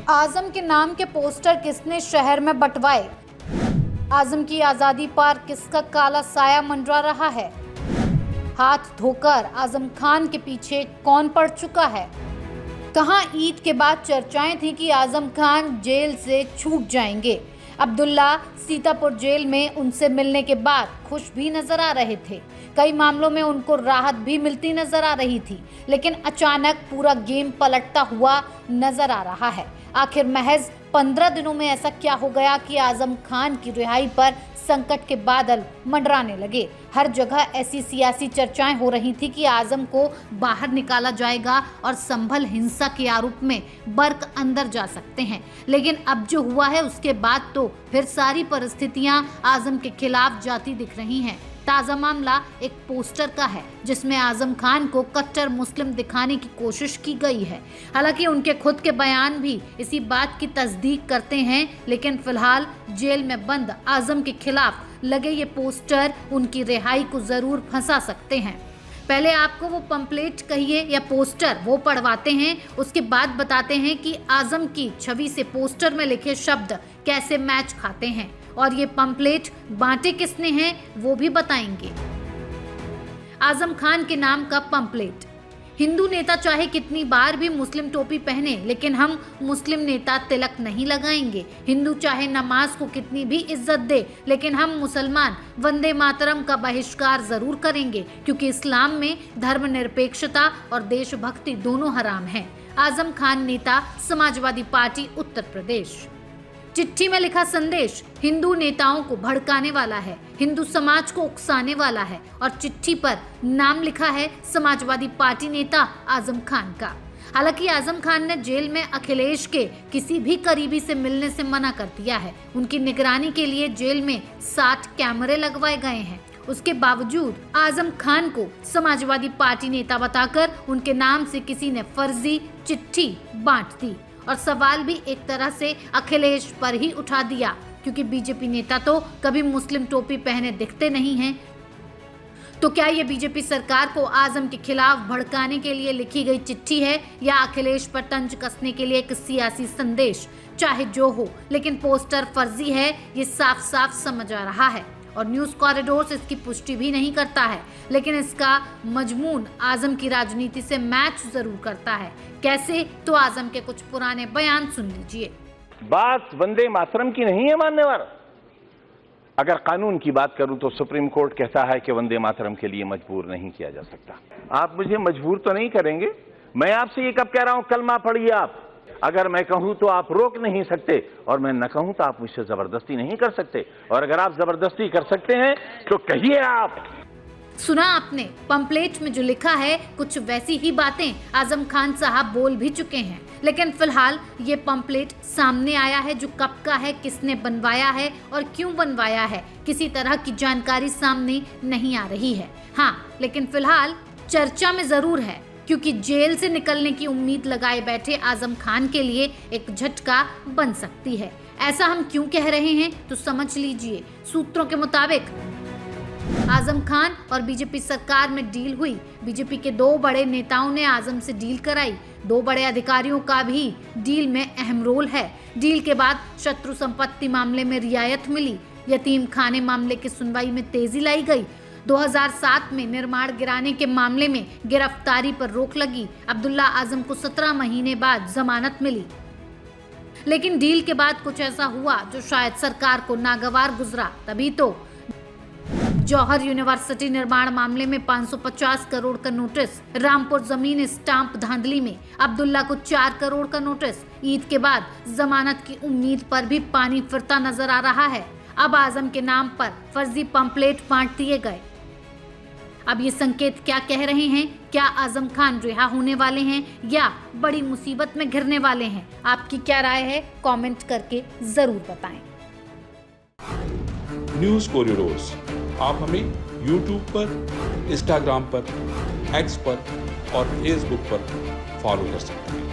आजम के नाम के पोस्टर किसने शहर में बंटवाए? आजम की आजादी पर किसका काला साया मंडरा रहा है? हाथ धोकर आजम खान के पीछे कौन पड़ चुका है? कहां ईद के बाद चर्चाएं थी कि आजम खान जेल से छूट जाएंगे। अब्दुल्ला सीतापुर जेल में उनसे मिलने के बाद खुश भी नजर आ रहे थे। कई मामलों में उनको राहत भी मिलती नजर आ रही थी, लेकिन अचानक पूरा गेम पलटता हुआ नजर आ रहा है। आखिर महज 15 दिनों में ऐसा क्या हो गया कि आजम खान की रिहाई पर संकट के बादल मंडराने लगे। हर जगह ऐसी सियासी चर्चाएं हो रही थी कि आजम को बाहर निकाला जाएगा और संभल हिंसा के आरोप में बर्क अंदर जा सकते हैं। लेकिन अब जो हुआ है उसके बाद तो फिर सारी परिस्थितियां आजम के खिलाफ जाती दिख रही हैं। ताजा मामला एक पोस्टर का है जिसमें आजम खान को कट्टर मुस्लिम दिखाने की कोशिश की गई है। हालांकि उनके खुद के बयान भी इसी बात की तस्दीक करते हैं, लेकिन फिलहाल जेल में बंद आजम के खिलाफ लगे ये पोस्टर उनकी रिहाई को जरूर फंसा सकते हैं। पहले आपको वो पंपलेट कहिए या पोस्टर वो पढ़वाते हैं, उसके बाद बताते हैं कि आजम की छवि से पोस्टर में लिखे शब्द कैसे मैच खाते हैं, और ये पंपलेट बांटे किसने हैं वो भी बताएंगे। आजम खान के नाम का पंपलेट। हिंदू नेता चाहे कितनी बार भी मुस्लिम टोपी पहने, लेकिन हम मुस्लिम नेता तिलक नहीं लगाएंगे। हिंदू चाहे नमाज को कितनी भी इज्जत दे, लेकिन हम मुसलमान वंदे मातरम का बहिष्कार जरूर करेंगे, क्योंकि इस्लाम में धर्मनिरपेक्षता और देशभक्ति दोनों हराम हैं। आजम खान नेता, समाजवादी पार्टी, उत्तर प्रदेश। चिट्ठी में लिखा संदेश हिंदू नेताओं को भड़काने वाला है, हिंदू समाज को उकसाने वाला है, और चिट्ठी पर नाम लिखा है समाजवादी पार्टी नेता आजम खान का। हालांकि आजम खान ने जेल में अखिलेश के किसी भी करीबी से मिलने से मना कर दिया है। उनकी निगरानी के लिए जेल में 60 कैमरे लगवाए गए हैं। उसके बावजूद आजम खान को समाजवादी पार्टी नेता बताकर उनके नाम से किसी ने फर्जी चिट्ठी बांट दी, और सवाल भी एक तरह से अखिलेश पर ही उठा दिया, क्योंकि बीजेपी नेता तो कभी मुस्लिम टोपी पहने दिखते नहीं हैं। तो क्या ये बीजेपी सरकार को आजम के खिलाफ भड़काने के लिए लिखी गई चिट्ठी है, या अखिलेश पर तंज कसने के लिए एक सियासी संदेश? चाहे जो हो, लेकिन पोस्टर फर्जी है, ये साफ साफ समझ आ रहा है, और न्यूज कॉरिडोर इसकी पुष्टि भी नहीं करता है, लेकिन इसका मजमून आजम की राजनीति से मैच जरूर करता है। कैसे? तो आजम के कुछ पुराने बयान सुन लीजिए। बात वंदे मातरम की नहीं है मानने वाला। अगर कानून की बात करूं तो सुप्रीम कोर्ट कहता है कि वंदे मातरम के लिए मजबूर नहीं किया जा सकता। आप मुझे मजबूर तो नहीं करेंगे। मैं आपसे ये कब कह रहा हूं कलमा पढ़िए आप। अगर मैं कहूं तो आप रोक नहीं सकते, और मैं न कहूं तो आप मुझसे जबरदस्ती नहीं कर सकते, और अगर आप जबरदस्ती कर सकते हैं तो कहिए आप। सुना आपने? पंपलेट में जो लिखा है कुछ वैसी ही बातें आजम खान साहब बोल भी चुके हैं, लेकिन फिलहाल ये पंपलेट सामने आया है। जो कब का है, किसने बनवाया है और क्यों बनवाया है, किसी तरह की जानकारी सामने नहीं आ रही है। हाँ, लेकिन फिलहाल चर्चा में जरूर है, क्योंकि जेल से निकलने की उम्मीद लगाए बैठे आजम खान के लिए एक झटका बन सकती है। ऐसा हम क्यों कह रहे हैं तो समझ लीजिए। सूत्रों के मुताबिक आजम खान और बीजेपी सरकार में डील हुई। बीजेपी के 2 बड़े नेताओं ने आजम से डील कराई। 2 बड़े अधिकारियों का भी डील में अहम रोल है। डील के बाद शत्रु संपत्ति मामले में रियायत मिली। यतीम खाने मामले की सुनवाई में तेजी लाई गई। 2007 में निर्माण गिराने के मामले में गिरफ्तारी पर रोक लगी। अब्दुल्ला आजम को 17 महीने बाद जमानत मिली। लेकिन डील के बाद कुछ ऐसा हुआ जो शायद सरकार को नागवार गुजरा। तभी तो जौहर यूनिवर्सिटी निर्माण मामले में 550 करोड़ का नोटिस, रामपुर जमीन स्टाम्प धांधली में अब्दुल्ला को 4 करोड़ का नोटिस। ईद के बाद जमानत की उम्मीद पर भी पानी फिरता नजर आ रहा है। अब आजम के नाम पर फर्जी पंपलेट बांट दिए गए। अब ये संकेत क्या कह रहे हैं? क्या आजम खान रिहा होने वाले हैं या बड़ी मुसीबत में घिरने वाले हैं? आपकी क्या राय है? कमेंट करके जरूर बताएं। न्यूज़ कॉरिडोर्स आप हमें YouTube पर, Instagram पर, X पर और Facebook पर फॉलो कर सकते हैं।